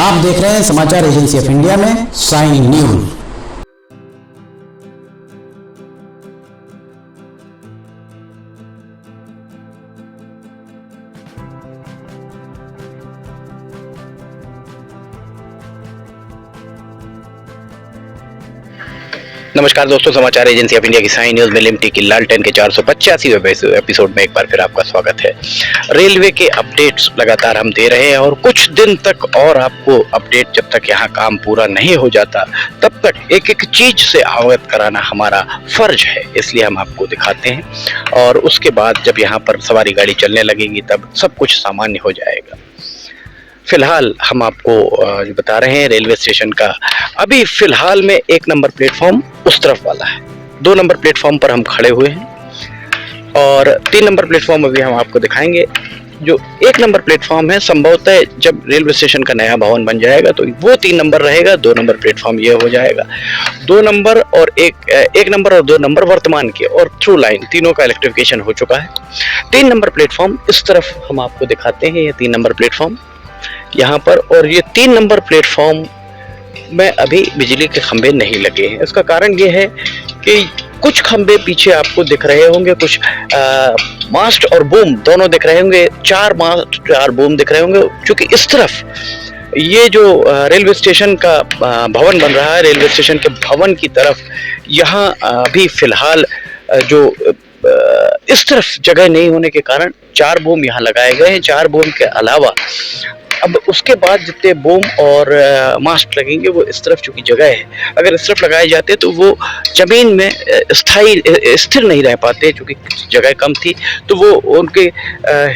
आप देख रहे हैं समाचार एजेंसी ऑफ इंडिया में साइन न्यूज। नमस्कार दोस्तों, समाचार एजेंसी ऑफ इंडिया की साइन न्यूज में लिमटी की लालटेन के 485वें एपिसोड में एक बार फिर आपका स्वागत है। रेलवे के अपडेट्स लगातार हम दे रहे हैं और कुछ दिन तक और आपको अपडेट, जब तक यहाँ काम पूरा नहीं हो जाता तब तक एक एक चीज से अवगत कराना हमारा फर्ज है, इसलिए हम आपको दिखाते हैं और उसके बाद जब यहाँ पर सवारी गाड़ी चलने लगेगी तब सब कुछ सामान्य हो जाएगा। फिलहाल हम आपको जो बता रहे हैं रेलवे स्टेशन का, अभी फिलहाल में 1 नंबर प्लेटफॉर्म उस तरफ वाला है। 2 नंबर प्लेटफॉर्म पर हम खड़े हुए हैं और 3 नंबर प्लेटफॉर्म अभी हम आपको दिखाएंगे। जो 1 नंबर प्लेटफॉर्म है, संभवतः जब रेलवे स्टेशन का नया भवन बन जाएगा तो वो 3 नंबर रहेगा, 2 नंबर प्लेटफॉर्म ये हो जाएगा। 2 नंबर और 1 नंबर और 2 नंबर वर्तमान के और थ्रू लाइन तीनों का इलेक्ट्रिफिकेशन हो चुका है। 3 नंबर प्लेटफॉर्म इस तरफ हम आपको दिखाते हैं, ये 3 नंबर प्लेटफॉर्म यहाँ पर, और ये 3 नंबर प्लेटफॉर्म में अभी बिजली के खंभे नहीं लगे हैं। इसका कारण ये है कि कुछ खंभे पीछे आपको दिख रहे होंगे, कुछ मास्ट और बूम दोनों दिख रहे होंगे, 4 मास्ट 4 बूम दिख रहे होंगे, क्योंकि इस तरफ ये जो रेलवे स्टेशन का भवन बन रहा है, रेलवे स्टेशन के भवन की तरफ यहाँ अभी फिलहाल जो इस तरफ जगह नहीं होने के कारण 4 बूम यहाँ लगाए गए हैं। 4 बूम के अलावा अब उसके बाद जितने बूम और मास्ट लगेंगे वो इस तरफ, चूंकि जगह है, अगर इस तरफ लगाए जाते तो वो जमीन में स्थिर नहीं रह पाते, चूंकि जगह कम थी तो वो उनके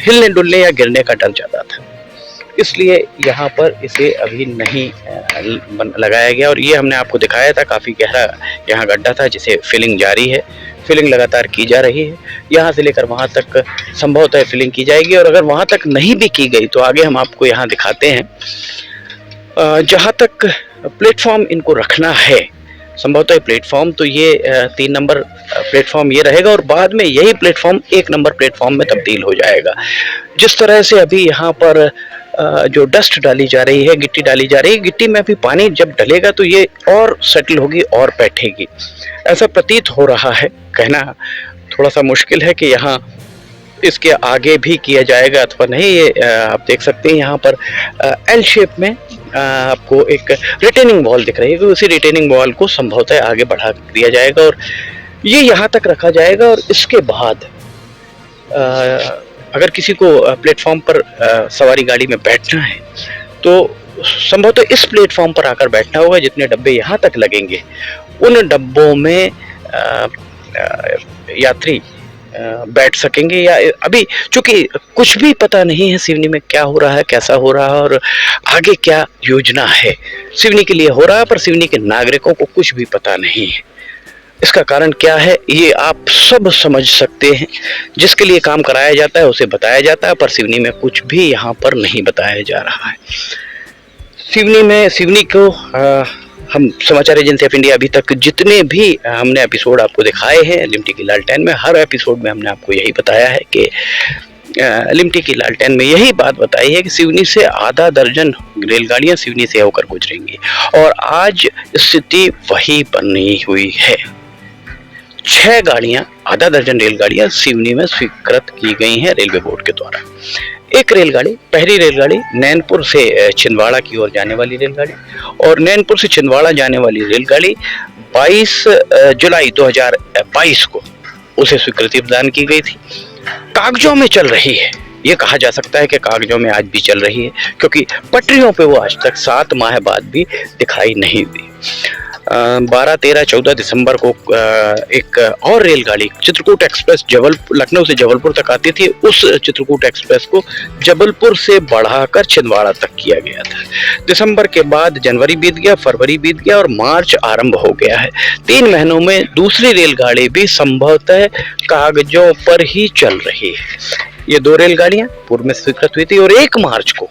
हिलने डुलने या गिरने का डर ज्यादा था, इसलिए यहाँ पर इसे अभी नहीं लगाया गया। और ये हमने आपको दिखाया था, काफ़ी गहरा यहाँ गड्ढा था जिसे फिलिंग जारी है, फिलिंग लगातार की जा रही है। यहाँ से लेकर वहाँ तक संभवतः फिलिंग की जाएगी और अगर वहाँ तक नहीं भी की गई तो आगे हम आपको यहाँ दिखाते हैं। जहाँ तक प्लेटफॉर्म इनको रखना है, संभवतः प्लेटफॉर्म तो ये 3 नंबर प्लेटफॉर्म ये रहेगा और बाद में यही प्लेटफॉर्म 1 नंबर प्लेटफॉर्म में तब्दील हो जाएगा। जिस तरह से अभी यहाँ पर जो डस्ट डाली जा रही है, गिट्टी डाली जा रही है, गिट्टी में अभी पानी जब डलेगा तो ये और सेटल होगी और बैठेगी, ऐसा प्रतीत हो रहा है। कहना थोड़ा सा मुश्किल है कि यहाँ इसके आगे भी किया जाएगा अथवा नहीं। ये आप देख सकते हैं यहाँ पर एल शेप में आपको एक रिटेनिंग वॉल दिख रही है, उसी रिटेनिंग वॉल को संभवतः आगे बढ़ा दिया जाएगा और ये यहाँ तक रखा जाएगा। और इसके बाद अगर किसी को प्लेटफॉर्म पर सवारी गाड़ी में बैठना है तो संभवतः इस प्लेटफॉर्म पर आकर बैठना होगा। जितने डब्बे यहाँ तक लगेंगे उन डब्बों में यात्री बैठ सकेंगे। या अभी चूंकि कुछ भी पता नहीं है सिवनी में क्या हो रहा है, कैसा हो रहा है और आगे क्या योजना है, सिवनी के लिए हो रहा है पर सिवनी के नागरिकों को कुछ भी पता नहीं है। इसका कारण क्या है ये आप सब समझ सकते हैं। जिसके लिए काम कराया जाता है उसे बताया जाता है, पर सिवनी में कुछ भी यहाँ पर नहीं बताया जा रहा है। सिवनी को हम समाचार एजेंसी ऑफ इंडिया अभी तक जितने भी हमने एपिसोड आपको दिखाए हैं लिमटी की लालटेन में, हर एपिसोड में हमने आपको यही बताया है कि लिमटी की लालटेन में यही बात बताई है कि सिवनी से आधा दर्जन रेलगाड़ियां सिवनी से होकर गुजरेंगी और आज स्थिति वही बनी हुई है। 6 गाड़ियां, आधा दर्जन रेलगाड़ियां सिवनी में स्वीकृत की गई हैं रेलवे बोर्ड के द्वारा। एक रेलगाड़ी, पहली रेलगाड़ी नैनपुर से छिंदवाड़ा की ओर जाने वाली रेलगाड़ी, और नैनपुर से छिंदवाड़ा जाने वाली रेलगाड़ी 22 जुलाई 2022 को उसे स्वीकृति प्रदान की गई थी। कागजों में चल रही है, ये कहा जा सकता है कि कागजों में आज भी चल रही है, क्योंकि पटरियों पे वो आज तक 7 माह बाद भी दिखाई नहीं दी। 12, 13, 14 दिसंबर को एक और रेलगाड़ी चित्रकूट एक्सप्रेस लखनऊ से जबलपुर तक आती थी, उस चित्रकूट एक्सप्रेस को जबलपुर से बढ़ाकर छिंदवाड़ा तक किया गया था। दिसंबर के बाद जनवरी बीत गया, फरवरी बीत गया और मार्च आरंभ हो गया है। 3 महीनों में दूसरी रेलगाड़ी भी संभवतः कागजों पर ही चल रही है। ये 2 रेलगाड़ियां पूर्व में स्वीकृत हुई थी और 1 मार्च को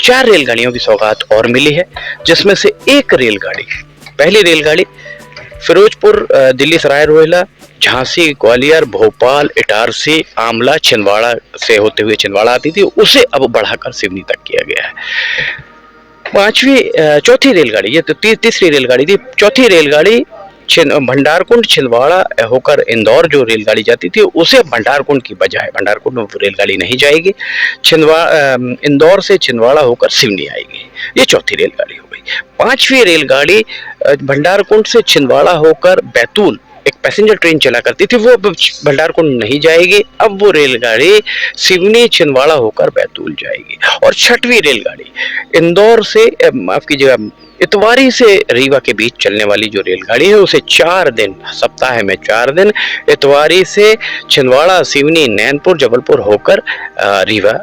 4 रेलगाड़ियों की सौगात और मिली है, जिसमें से एक रेलगाड़ी, पहली रेलगाड़ी फिरोजपुर दिल्ली सराय रोहिला झांसी, ग्वालियर, भोपाल, इटारसी, आमला, छिंदवाड़ा से होते हुए छिंदवाड़ा आती थी, उसे अब बढ़ाकर सिवनी तक किया गया है। चौथी रेलगाड़ी, ये तो तीसरी रेलगाड़ी थी। चौथी रेलगाड़ी भंडारकुंड छिंदवाड़ा होकर इंदौर जो रेलगाड़ी जाती थी, उसे भंडारकुंड की बजाय, भंडारकुंड में रेलगाड़ी नहीं जाएगी, इंदौर से छिंदवाड़ा होकर सिवनी आएगी। ये चौथी रेलगाड़ी हो गई। पांचवी रेलगाड़ी भंडारकुंड से छिंदवाड़ा होकर बैतूल एक पैसेंजर ट्रेन चला करती थी, वो भंडारकुंड नहीं जाएगी, अब वो रेलगाड़ी सिवनी छिंदवाड़ा होकर बैतूल जाएगी। और छठवीं रेलगाड़ी इंदौर से, माफ कीजिएगा, इतवारी से रीवा के बीच चलने वाली जो रेलगाड़ी है, उसे 4 दिन, सप्ताह में 4 दिन, इतवारी से छिंदवाड़ा, सिवनी, नैनपुर, जबलपुर होकर रीवा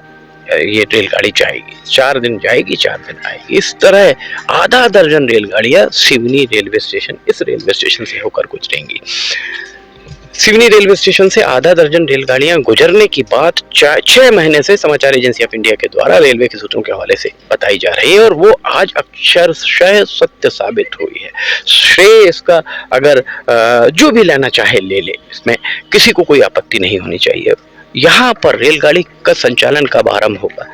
ये रेलगाड़ी जाएगी। 4 दिन जाएगी, 4 दिन आएगी। इस तरह आधा दर्जन रेलगाड़ियां सिवनी रेलवे स्टेशन, इस रेलवे स्टेशन से होकर गुजरेंगी। सिवनी रेलवे स्टेशन से आधा दर्जन रेलगाड़ियां गुजरने की बात 6 महीने से समाचार एजेंसी ऑफ इंडिया के द्वारा रेलवे के सूत्रों के हवाले से बताई जा रही है, और वो आज अक्षरशः सत्य साबित हुई है। श्रेय इसका अगर जो भी लेना चाहे ले ले, इसमें किसी को कोई आपत्ति नहीं होनी चाहिए। यहाँ पर रेलगाड़ी का संचालन कब आरंभ होगा?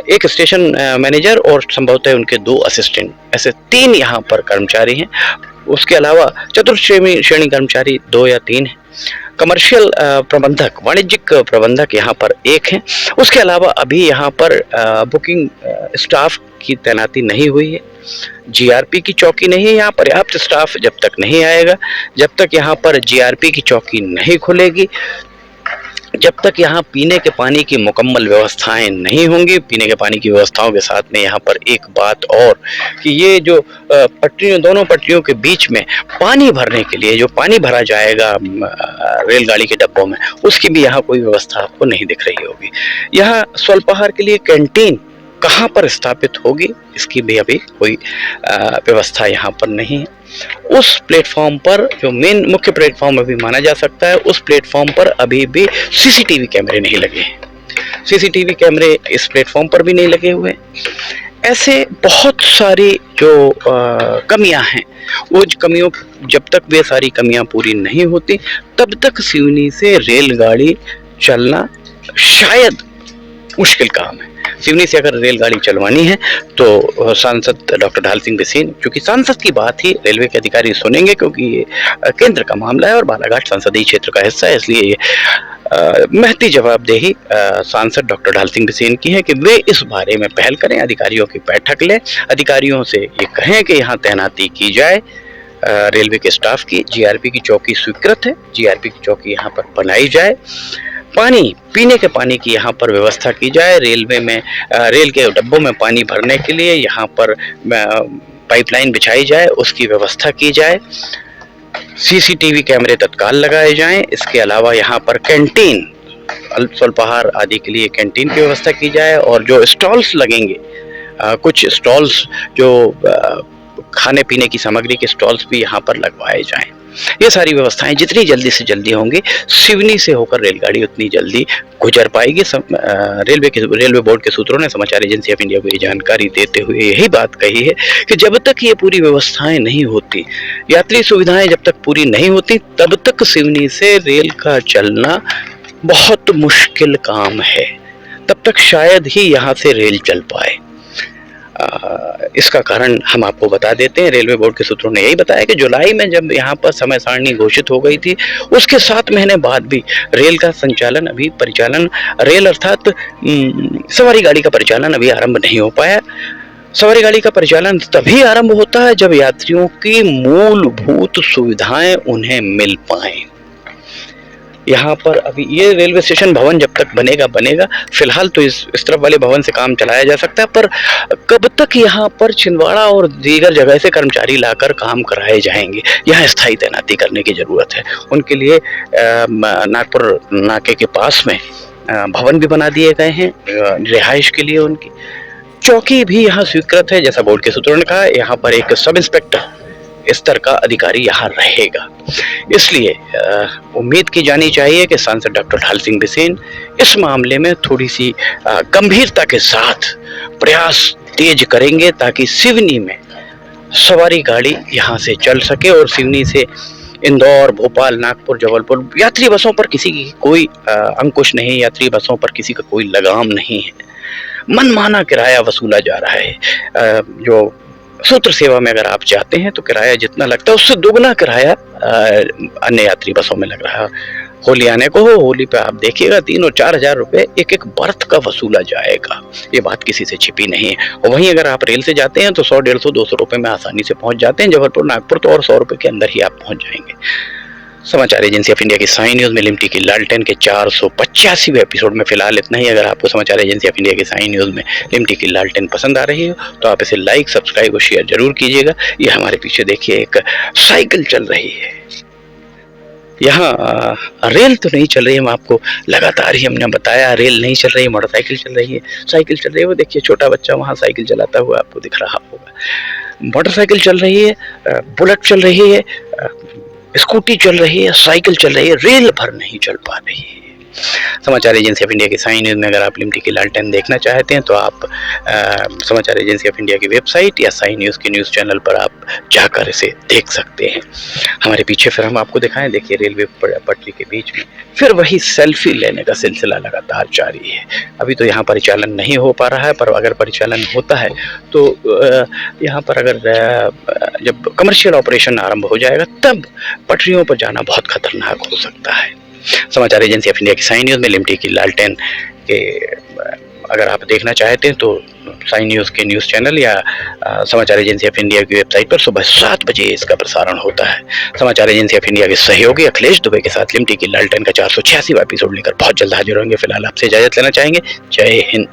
एक स्टेशन मैनेजर और संभवतः उनके 2 असिस्टेंट, ऐसे 3 यहाँ पर कर्मचारी हैं। उसके अलावा चतुर्थ श्रेणी कर्मचारी 2 या 3 हैं। कमर्शियल प्रबंधक, वाणिज्यिक प्रबंधक यहाँ पर 1 हैं। उसके अलावा अभी यहाँ पर बुकिंग स्टाफ की तैनाती नहीं हुई है। जीआरपी की चौकी नहीं है यहाँ। पर्याप्त स्टाफ जब तक नहीं आएगा, जब तक यहाँ पर जीआरपी की चौकी नहीं खुलेगी, जब तक यहाँ पीने के पानी की मुकम्मल व्यवस्थाएं नहीं होंगी। पीने के पानी की व्यवस्थाओं के साथ में यहाँ पर एक बात और कि ये जो पटरियों, दोनों पटरियों के बीच में पानी भरने के लिए जो पानी भरा जाएगा रेलगाड़ी के डब्बों में, उसकी भी यहाँ कोई व्यवस्था आपको नहीं दिख रही होगी। यहाँ स्वल्पाहार के लिए कैंटीन कहाँ पर स्थापित होगी, इसकी भी अभी कोई व्यवस्था यहाँ पर नहीं है। उस प्लेटफॉर्म पर, जो मेन मुख्य प्लेटफॉर्म अभी माना जा सकता है, उस प्लेटफॉर्म पर अभी भी सीसीटीवी कैमरे नहीं लगे हैं। सीसीटीवी कैमरे इस प्लेटफॉर्म पर भी नहीं लगे हुए। ऐसे बहुत सारी जो कमियां हैं, वो कमियों, जब तक वे सारी कमियां पूरी नहीं होती, तब तक सिवनी से रेलगाड़ी चलना शायद मुश्किल काम है। सिवनी से अगर रेलगाड़ी चलवानी है तो सांसद डॉक्टर ढाल सिंह बिसेन, क्योंकि सांसद की बात ही रेलवे के अधिकारी सुनेंगे, क्योंकि ये केंद्र का मामला है और बालाघाट संसदीय क्षेत्र का हिस्सा है, इसलिए ये महती जवाबदेही सांसद डॉक्टर ढाल सिंह बिसेन की है कि वे इस बारे में पहल करें, अधिकारियों की बैठक लें, अधिकारियों से ये कहें कि यहाँ तैनाती की जाए रेलवे के स्टाफ की। जीआरपी की चौकी स्वीकृत है, जीआरपी की चौकी यहाँ पर बनाई जाए। पानी, पीने के पानी की यहाँ पर व्यवस्था की जाए। रेलवे में रेल के डब्बों में पानी भरने के लिए यहाँ पर पाइपलाइन बिछाई जाए, उसकी व्यवस्था की जाए। सीसीटीवी कैमरे तत्काल लगाए जाएं। इसके अलावा यहाँ पर कैंटीन, स्वल्पाहार आदि के लिए कैंटीन की व्यवस्था की जाए, और जो स्टॉल्स लगेंगे, कुछ स्टॉल्स जो खाने पीने की सामग्री के स्टॉल्स भी यहाँ पर लगवाए जाएं। ये सारी व्यवस्थाएं जितनी जल्दी से जल्दी होंगी, सिवनी से होकर रेलगाड़ी उतनी जल्दी गुजर पाएगी। रेलवे बोर्ड के सूत्रों ने समाचार एजेंसी ऑफ इंडिया को ये जानकारी देते हुए यही बात कही है कि जब तक ये पूरी व्यवस्थाएं नहीं होती, यात्री सुविधाएं जब तक पूरी नहीं होती, तब तक सिवनी से रेल का चलना बहुत मुश्किल काम है। तब तक शायद ही यहाँ से रेल चल पाए। इसका कारण हम आपको बता देते हैं। रेलवे बोर्ड के सूत्रों ने यही बताया कि जुलाई में जब यहाँ पर समय सारणी घोषित हो गई थी, उसके 7 महीने बाद भी रेल का संचालन, अभी परिचालन, रेल अर्थात सवारी गाड़ी का परिचालन अभी आरंभ नहीं हो पाया। सवारी गाड़ी का परिचालन तभी आरंभ होता है जब यात्रियों की मूलभूत सुविधाएं उन्हें मिल पाएं। यहाँ पर अभी ये रेलवे स्टेशन भवन जब तक बनेगा, फिलहाल तो इस तरफ वाले भवन से काम चलाया जा सकता है, पर कब तक यहाँ पर छिंदवाड़ा और दीगर जगह से कर्मचारी लाकर काम कराए जाएंगे? यहाँ स्थायी तैनाती करने की जरूरत है। उनके लिए नागपुर नाके के पास में भवन भी बना दिए गए हैं रिहाइश के लिए। उनकी चौकी भी यहाँ स्वीकृत है, जैसा बोर्ड के सूत्रों ने कहा। यहाँ पर एक सब इंस्पेक्टर स्तर का अधिकारी यहाँ रहेगा। इसलिए उम्मीद की जानी चाहिए कि सांसद डॉक्टर ढाल सिंह बिसेन इस मामले में थोड़ी सी गंभीरता के साथ प्रयास तेज करेंगे, ताकि सिवनी में सवारी गाड़ी यहाँ से चल सके और सिवनी से इंदौर, भोपाल, नागपुर, जबलपुर यात्री बसों पर किसी की कोई अंकुश नहीं, यात्री बसों पर किसी का कोई लगाम नहीं है। मनमाना किराया वसूला जा रहा है। जो सूत्र सेवा में अगर आप जाते हैं तो किराया जितना लगता है उससे दोगुना किराया अन्य यात्री बसों में लग रहा है। होली आने को हो, होली पे आप देखिएगा 3 और 4 हजार रुपए एक एक बर्थ का वसूला जाएगा। ये बात किसी से छिपी नहीं है। और वहीं अगर आप रेल से जाते हैं तो 100, 150, 200 रुपए में आसानी से पहुंच जाते हैं। जबलपुर, नागपुर तो और 100 रुपए के अंदर ही आप पहुंच जाएंगे। समाचार एजेंसी ऑफ इंडिया की साई न्यूज में लिमटी की लालटेन के 485वें एपिसोड में फिलहाल इतना ही। अगर आपको समाचार एजेंसी ऑफ इंडिया की साई न्यूज में लिमटी की लालटेन पसंद आ रही हो तो आप इसे लाइक, सब्सक्राइब और शेयर जरूर कीजिएगा। ये हमारे पीछे देखिए एक साइकिल चल रही है। यहाँ रेल तो नहीं चल रही है, हम आपको लगातार ही हमने बताया रेल नहीं चल रही है, मोटरसाइकिल चल रही है, साइकिल चल रही है। वो देखिए छोटा बच्चा वहाँ साइकिल चलाता हुआ आपको दिख रहा होगा। मोटरसाइकिल चल रही है, बुलेट चल रही है, स्कूटी चल रही है, साइकिल चल रही है, रेल भर नहीं चल पा रही है। समाचार एजेंसी ऑफ इंडिया की साई न्यूज में अगर आप लिमटी की लालटेन देखना चाहते हैं तो आप समाचार एजेंसी ऑफ इंडिया की वेबसाइट या साई न्यूज के न्यूज़ चैनल पर आप जाकर इसे देख सकते हैं। हमारे पीछे फिर हम आपको दिखाएं, देखिए रेलवे पटरी के बीच में फिर वही सेल्फी लेने का सिलसिला लगातार जारी है। अभी तो यहाँ परिचालन नहीं हो पा रहा है, पर अगर परिचालन होता है तो यहाँ पर अगर जब कमर्शियल ऑपरेशन आरंभ हो जाएगा तब पटरियों पर जाना बहुत खतरनाक हो सकता है। समाचार एजेंसी ऑफ इंडिया की साई न्यूज में लिमटी की लालटेन के अगर आप देखना चाहते हैं तो साई न्यूज के न्यूज़ चैनल या समाचार एजेंसी ऑफ इंडिया की वेबसाइट पर सुबह 7 बजे इसका प्रसारण होता है। समाचार एजेंसी ऑफ इंडिया के सहयोगी अखिलेश दुबे के साथ लिमटी की लालटेन का 486वां एपिसोड लेकर बहुत जल्द हाजिर होंगे। फिलहाल आपसे इजाजत लेना चाहेंगे। जय हिंद।